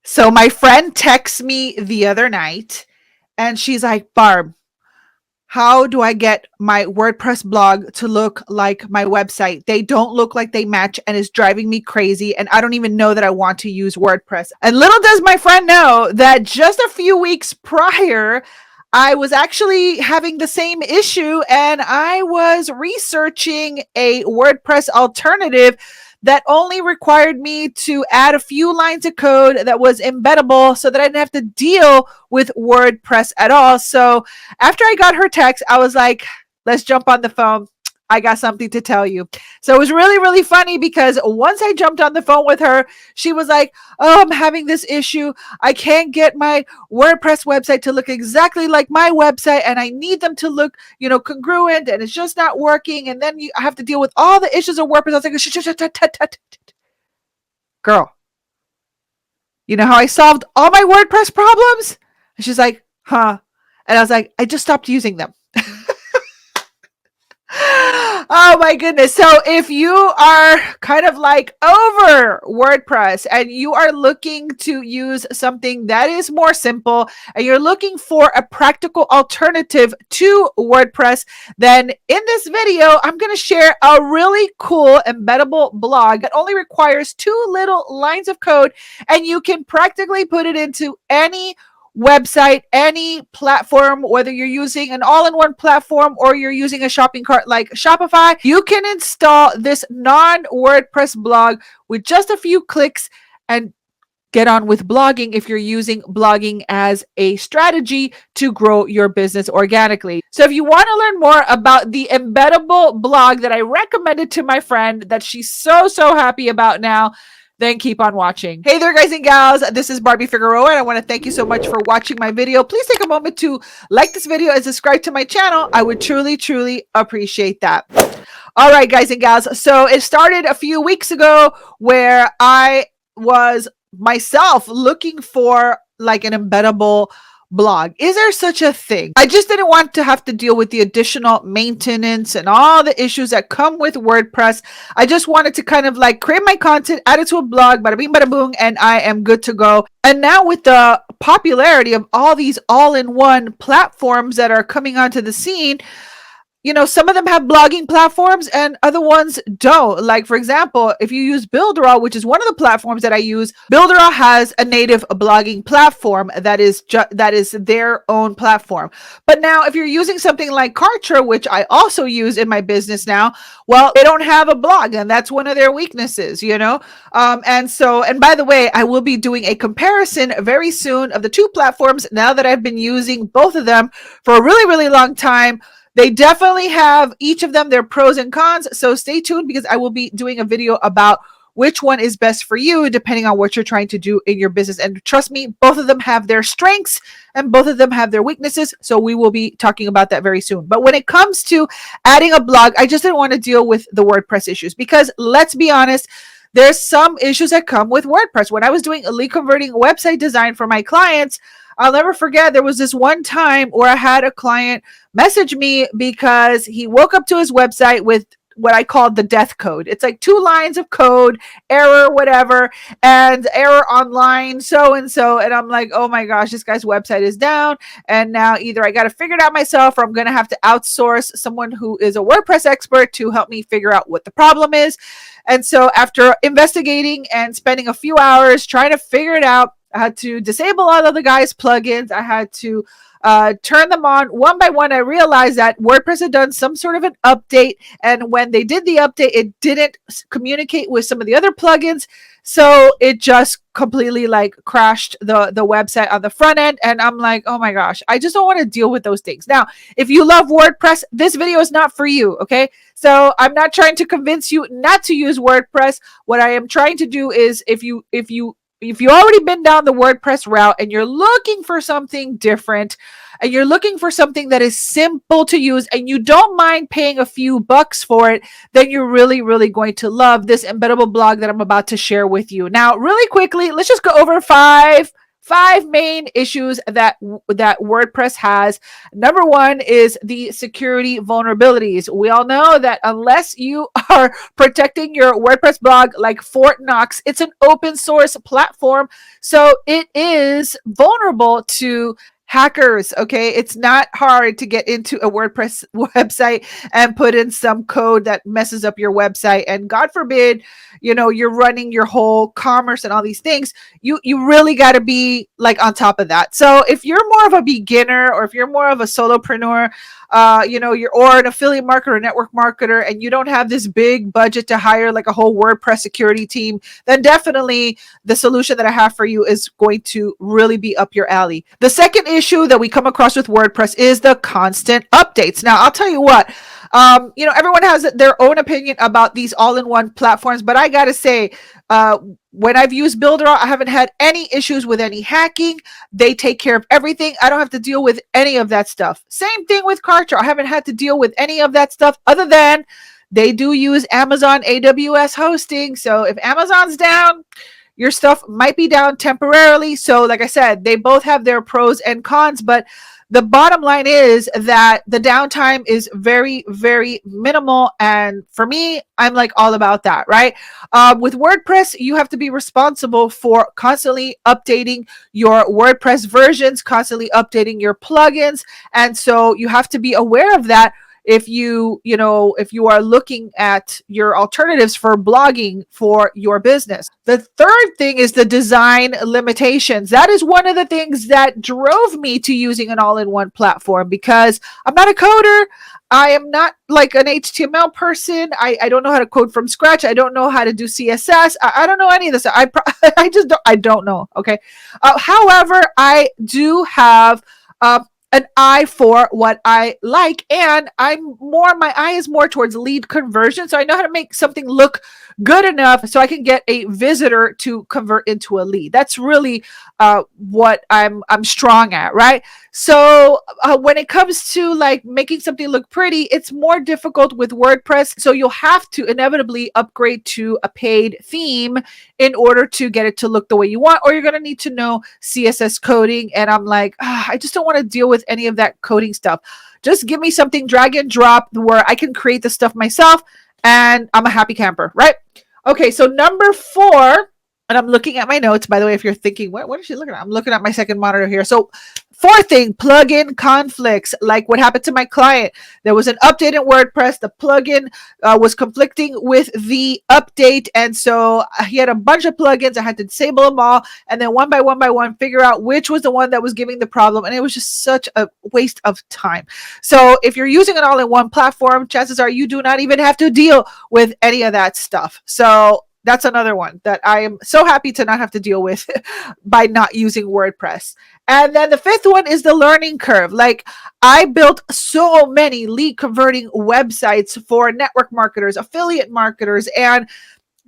So my friend texts me the other night and she's like, Barb, how do I get my WordPress blog to look like my website? They don't look like they match and it's driving me crazy. And I don't even know that I want to use WordPress. And little does my friend know that just a few weeks prior, I was actually having the same issue and I was researching a WordPress alternative that only required me to add a few lines of code that was embeddable so that I didn't have to deal with WordPress at all. So after I got her text, I was like, let's jump on the phone. I got something to tell you. So it was really, really funny because once I jumped on the phone with her, she was like, oh, I'm having this issue. I can't get my WordPress website to look exactly like my website, and I need them to look, congruent, and it's just not working. And then I have to deal with all the issues of WordPress. I was like, girl, you know how I solved all my WordPress problems? And she's like, huh? And I was like, I just stopped using them. Oh my goodness. So if you are kind of like over WordPress and you are looking to use something that is more simple and you're looking for a practical alternative to WordPress, then in this video, I'm going to share a really cool embeddable blog that only requires 2 little lines of code, and you can practically put it into any website, any platform, whether you're using an all-in-one platform or you're using a shopping cart like Shopify. You can install this non-WordPress blog with just a few clicks and get on with blogging if you're using blogging as a strategy to grow your business organically. So if you want to learn more about the embeddable blog that I recommended to my friend that she's so happy about now, then keep on watching. Hey there, guys and gals. This is Barbie Figueroa, and I want to thank you so much for watching my video. Please take a moment to like this video and subscribe to my channel. I would truly appreciate that. All right, guys and gals. So it started a few weeks ago where I was myself looking for like an embeddable blog. Is there such a thing? I just didn't want to have to deal with the additional maintenance and all the issues that come with WordPress. I just wanted to kind of like create my content, add it to a blog, bada bing, bada boom, and I am good to go. And now with the popularity of all these all-in-one platforms that are coming onto the scene, some of them have blogging platforms and other ones don't. Like, for example, if you use Builderall, which is one of the platforms that I use, Builderall has a native blogging platform that is their own platform. But now if you're using something like Kartra, which I also use in my business now, well, they don't have a blog, and that's one of their weaknesses, and by the way, I will be doing a comparison very soon of the two platforms now that I've been using both of them for a really long time. They definitely have each of them their pros and cons. So stay tuned because I will be doing a video about which one is best for you depending on what you're trying to do in your business. And trust me, both of them have their strengths and both of them have their weaknesses. So we will be talking about that very soon. But when it comes to adding a blog, I just didn't want to deal with the WordPress issues because let's be honest, there's some issues that come with WordPress. When I was doing a lead converting website design for my clients, I'll never forget, there was this one time where I had a client message me because he woke up to his website with what I called the death code. It's like 2 lines of code, error, whatever, and error online, so-and-so. And I'm like, oh my gosh, this guy's website is down. And now either I got to figure it out myself or I'm going to have to outsource someone who is a WordPress expert to help me figure out what the problem is. And so after investigating and spending a few hours trying to figure it out, I had to disable all of the guy's plugins. I had to turn them on one by one. I realized that WordPress had done some sort of an update. And when they did the update, it didn't communicate with some of the other plugins. So it just completely like crashed the website on the front end. And I'm like, oh my gosh, I just don't want to deal with those things. Now, if you love WordPress, this video is not for you. Okay. So I'm not trying to convince you not to use WordPress. What I am trying to do is if you already been down the WordPress route and you're looking for something different and you're looking for something that is simple to use and you don't mind paying a few bucks for it, then you're really going to love this embeddable blog that I'm about to share with you. Now, really quickly, let's just go over five 5 main issues that WordPress has. Number one is the security vulnerabilities. We all know that unless you are protecting your WordPress blog like Fort Knox, it's an open source platform, so it is vulnerable to hackers. Okay, it's not hard to get into a WordPress website and put in some code that messes up your website, and God forbid, you're running your whole commerce and all these things. You really got to be like on top of that. So if you're more of a beginner, or if you're more of a solopreneur, you're or an affiliate marketer, network marketer, and you don't have this big budget to hire like a whole WordPress security team, then definitely the solution that I have for you is going to really be up your alley. The second issue that we come across with WordPress is the constant updates. Now, I'll tell you what, everyone has their own opinion about these all-in-one platforms, but I gotta say, when I've used Builderall, I haven't had any issues with any hacking. They take care of everything. I don't have to deal with any of that stuff. Same thing with Kartra. I haven't had to deal with any of that stuff, other than they do use Amazon AWS hosting. So if Amazon's down, your stuff might be down temporarily. So like I said, they both have their pros and cons, but the bottom line is that the downtime is very, very minimal. And for me, I'm like all about that, right? With WordPress, you have to be responsible for constantly updating your WordPress versions, constantly updating your plugins. And so you have to be aware of that if you are looking at your alternatives for blogging for your business. The third thing is the design limitations. That is one of the things that drove me to using an all-in-one platform, because I'm not a coder. I am not like an HTML person. I don't know how to code from scratch. I don't know how to do CSS. I don't know any of this. I don't know. Okay. However, I do have an eye for what I like, and my eye is more towards lead conversion. So I know how to make something look good enough so I can get a visitor to convert into a lead. That's really what I'm strong at, right? So when it comes to like making something look pretty, it's more difficult with WordPress. So you'll have to inevitably upgrade to a paid theme in order to get it to look the way you want, or you're going to need to know CSS coding. And I'm like, I just don't want to deal with any of that coding stuff. Just give me something drag and drop where I can create the stuff myself, and I'm a happy camper, right? Okay, so number 4, and I'm looking at my notes, by the way, if you're thinking, what is she looking at? I'm looking at my second monitor here. So 4th thing, plugin conflicts. Like what happened to my client. There was an update in WordPress. The plugin was conflicting with the update. And so he had a bunch of plugins. I had to disable them all. And then one by one, figure out which was the one that was giving the problem. And it was just such a waste of time. So if you're using an all-in-one platform, chances are you do not even have to deal with any of that stuff. So that's another one that I am so happy to not have to deal with by not using WordPress. And then the 5th one is the learning curve. Like, I built so many lead converting websites for network marketers, affiliate marketers, and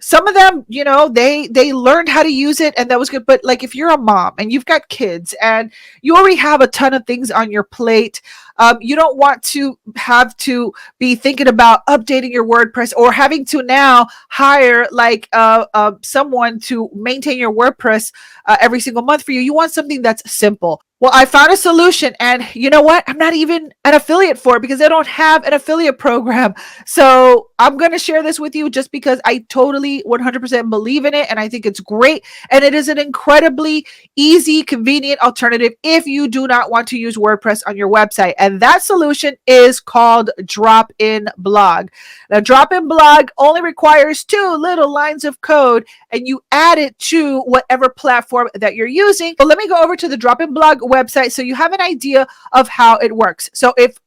some of them, they learned how to use it, and that was good. But like, if you're a mom and you've got kids and you already have a ton of things on your plate, you don't want to have to be thinking about updating your WordPress, or having to now hire like someone to maintain your WordPress every single month for you. You want something that's simple. Well, I found a solution, and you know what? I'm not even an affiliate for it because I don't have an affiliate program. So I'm going to share this with you just because I totally 100% believe in it, and I think it's great. And it is an incredibly easy, convenient alternative if you do not want to use WordPress on your website. And that solution is called Drop-in Blog. Now, Drop-in Blog only requires 2 little lines of code, and you add it to whatever platform that you're using. But let me go over to the Drop-in Blog website so you have an idea of how it works. So if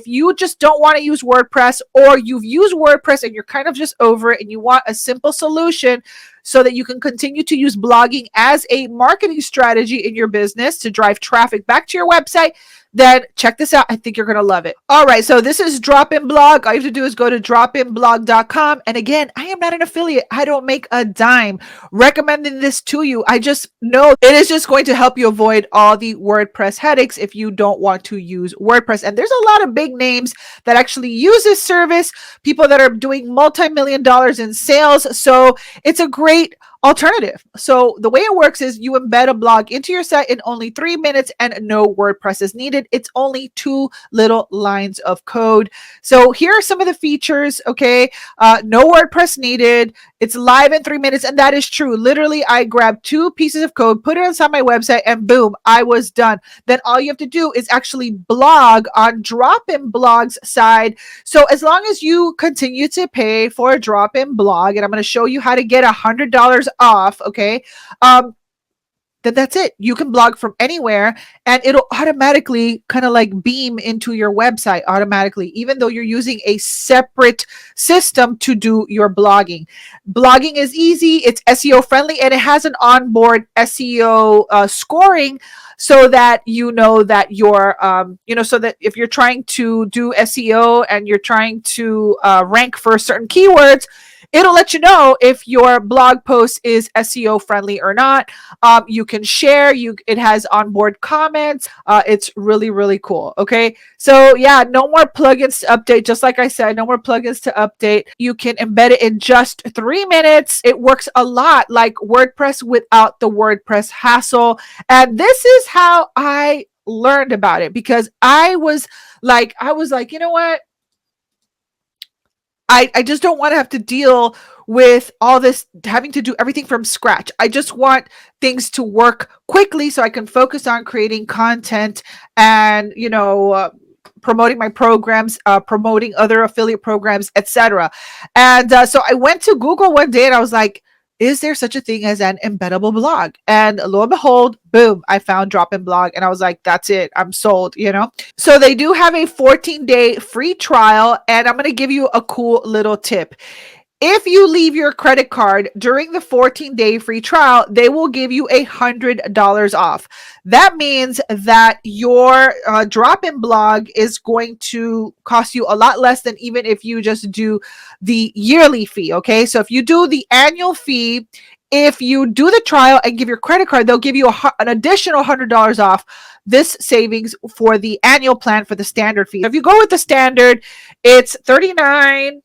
you just don't want to use WordPress, or you've used WordPress and you're kind of just over it and you want a simple solution so that you can continue to use blogging as a marketing strategy in your business to drive traffic back to your website, then check this out. I think you're going to love it. All right. So this is Drop-in Blog. All you have to do is go to dropinblog.com. And again, I am not an affiliate. I don't make a dime recommending this to you. I just know it is just going to help you avoid all the WordPress headaches if you don't want to use WordPress. And there's a lot of big names that actually use this service, people that are doing multi-million dollars in sales. So it's a great alternative. So the way it works is you embed a blog into your site in only 3 minutes and no WordPress is needed. It's only 2 little lines of code. So here are some of the features. Okay. No WordPress needed. It's live in 3 minutes. And that is true. Literally, I grabbed 2 pieces of code, put it inside my website, and boom, I was done. Then all you have to do is actually blog on Drop-in Blog's side. So as long as you continue to pay for a Drop-in Blog, and I'm going to show you how to get $100 off, okay, then that's it. You can blog from anywhere and it'll automatically kind of like beam into your website automatically, even though you're using a separate system to do your blogging. Blogging is easy, it's SEO friendly, and it has an onboard SEO scoring so that you know that you're, so that if you're trying to do SEO and you're trying to rank for certain keywords, it'll let you know if your blog post is SEO friendly or not. You can share. It has onboard comments. It's really, really cool. Okay, so yeah, no more plugins to update. Just like I said, no more plugins to update. You can embed it in just 3 minutes. It works a lot like WordPress without the WordPress hassle. And this is how I learned about it, because I was like, you know what? I just don't want to have to deal with all this, having to do everything from scratch. I just want things to work quickly so I can focus on creating content and, promoting my programs, promoting other affiliate programs, etc. And so I went to Google one day and I was like, is there such a thing as an embeddable blog? And lo and behold, boom, I found Drop-in Blog and I was like, that's it. I'm sold. So they do have a 14-day free trial, and I'm going to give you a cool little tip. If you leave your credit card during the 14-day free trial, they will give you $100 off. That means that your Drop-in Blog is going to cost you a lot less than even if you just do the yearly fee. Okay, so if you do the annual fee, if you do the trial and give your credit card, they'll give you an additional $100 off this savings for the annual plan for the standard fee. If you go with the standard, it's $39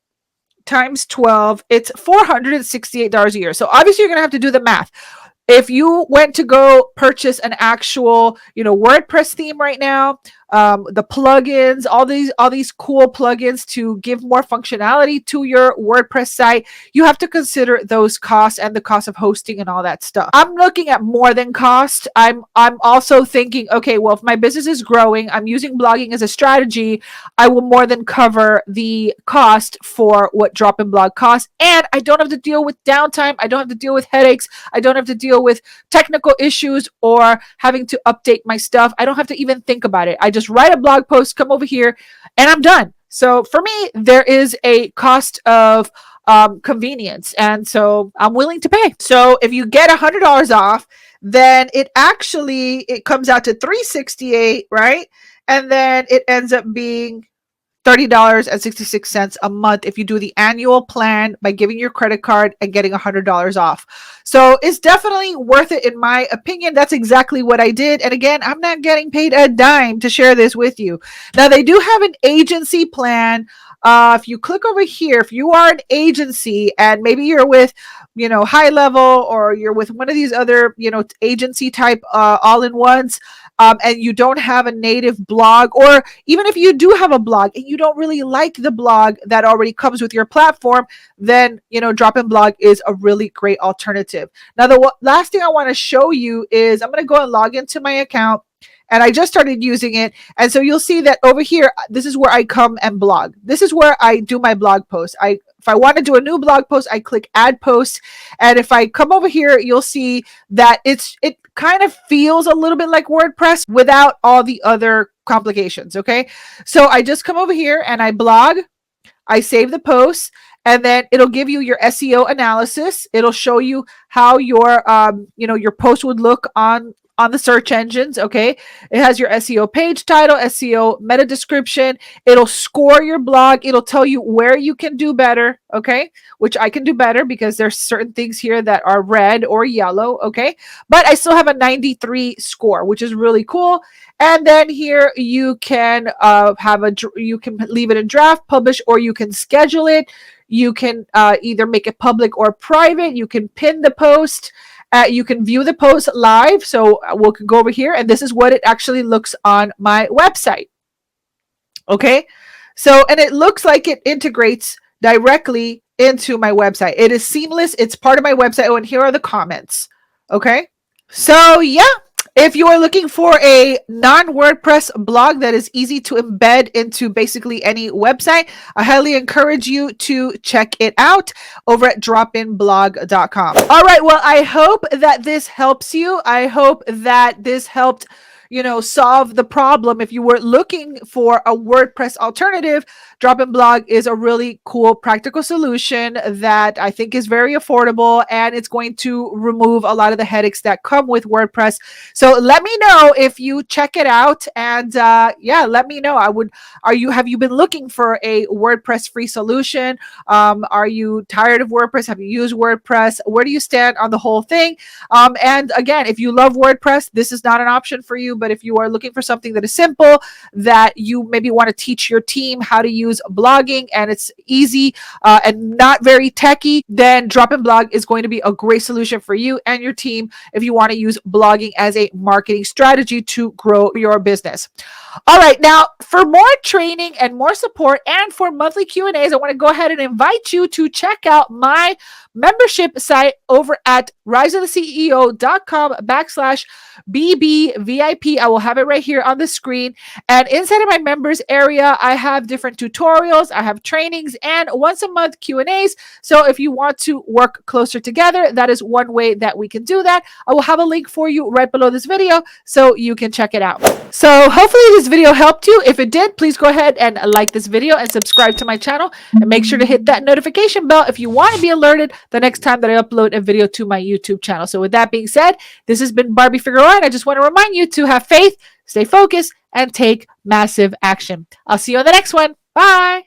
times 12, it's $468 a year. So obviously you're going to have to do the math. If you went to go purchase an actual, WordPress theme right now, the plugins, all these cool plugins to give more functionality to your WordPress site, you have to consider those costs and the cost of hosting and all that stuff. I'm looking at more than cost. I'm also thinking, okay, well, if my business is growing, I'm using blogging as a strategy, I will more than cover the cost for what Drop-in Blog costs, and I don't have to deal with downtime. I don't have to deal with headaches. I don't have to deal with technical issues or having to update my stuff. I don't have to even think about it. I just write a blog post, come over here, and I'm done. So for me, there is a cost of convenience, and so I'm willing to pay. So if you get $100 off, then it comes out to $368, right? And then it ends up being $30.66 a month if you do the annual plan by giving your credit card and getting $100 off. So it's definitely worth it in my opinion. That's exactly what I did. And again, I'm not getting paid a dime to share this with you. Now they do have an agency plan. If you click over here, if you are an agency and maybe you're with, High Level, or you're with one of these other, agency type all-in-ones, and you don't have a native blog, or even if you do have a blog and you don't really like the blog that already comes with your platform, then, Drop-in Blog is a really great alternative. Now, the last thing I want to show you is I'm going to go and log into my account. And I just started using it. And so you'll see that over here, this is where I come and blog. This is where I do my blog post. If I want to do a new blog post, I click add post. And if I come over here, you'll see that it kind of feels a little bit like WordPress without all the other complications. Okay. So I just come over here and I blog, I save the post, and then it'll give you your SEO analysis. It'll show you how your post would look on the search engines. Okay, it has your SEO page title, SEO meta description. It'll score your blog. It'll tell you where you can do better. Okay, which I can do better because there's certain things here that are red or yellow. Okay, but I still have a 93 score, which is really cool. And then here you can you can leave it in draft, publish, or you can schedule it. You can either make it public or private. You can pin the post. You can view the post live. So we'll go over here, and this is what it actually looks on my website. Okay. So, and it looks like it integrates directly into my website. It is seamless. It's part of my website. Oh, and here are the comments. Okay. So, yeah, if you are looking for a non-WordPress blog that is easy to embed into basically any website, I highly encourage you to check it out over at dropinblog.com. All right. Well, I hope that this helps you. I hope that this helped solve the problem. If you were looking for a WordPress alternative, Drop-in Blog is a really cool practical solution that I think is very affordable, and it's going to remove a lot of the headaches that come with WordPress. So let me know if you check it out, and let me know. Have you been looking for a WordPress free solution? Are you tired of WordPress? Have you used WordPress? Where do you stand on the whole thing? And again, if you love WordPress, this is not an option for you. But if you are looking for something that is simple, that you maybe want to teach your team how to use blogging, and it's easy and not very techy, then Drop-in Blog is going to be a great solution for you and your team if you want to use blogging as a marketing strategy to grow your business. All right, now for more training and more support and for monthly Q&As, I want to go ahead and invite you to check out my membership site over at riseoftheceo.com/BBVIP. I will have it right here on the screen. And inside of my members area, I have different tutorials, I have trainings, and once a month Q&As. So if you want to work closer together, that is one way that we can do that. I will have a link for you right below this video so you can check it out. So hopefully this video helped you. If it did, please go ahead and like this video and subscribe to my channel, and make sure to hit that notification bell if you want to be alerted the next time that I upload a video to my YouTube channel. So with that being said, this has been Barbie Figueroa, and I just want to remind you to have faith, stay focused, and take massive action. I'll see you on the next one. Bye.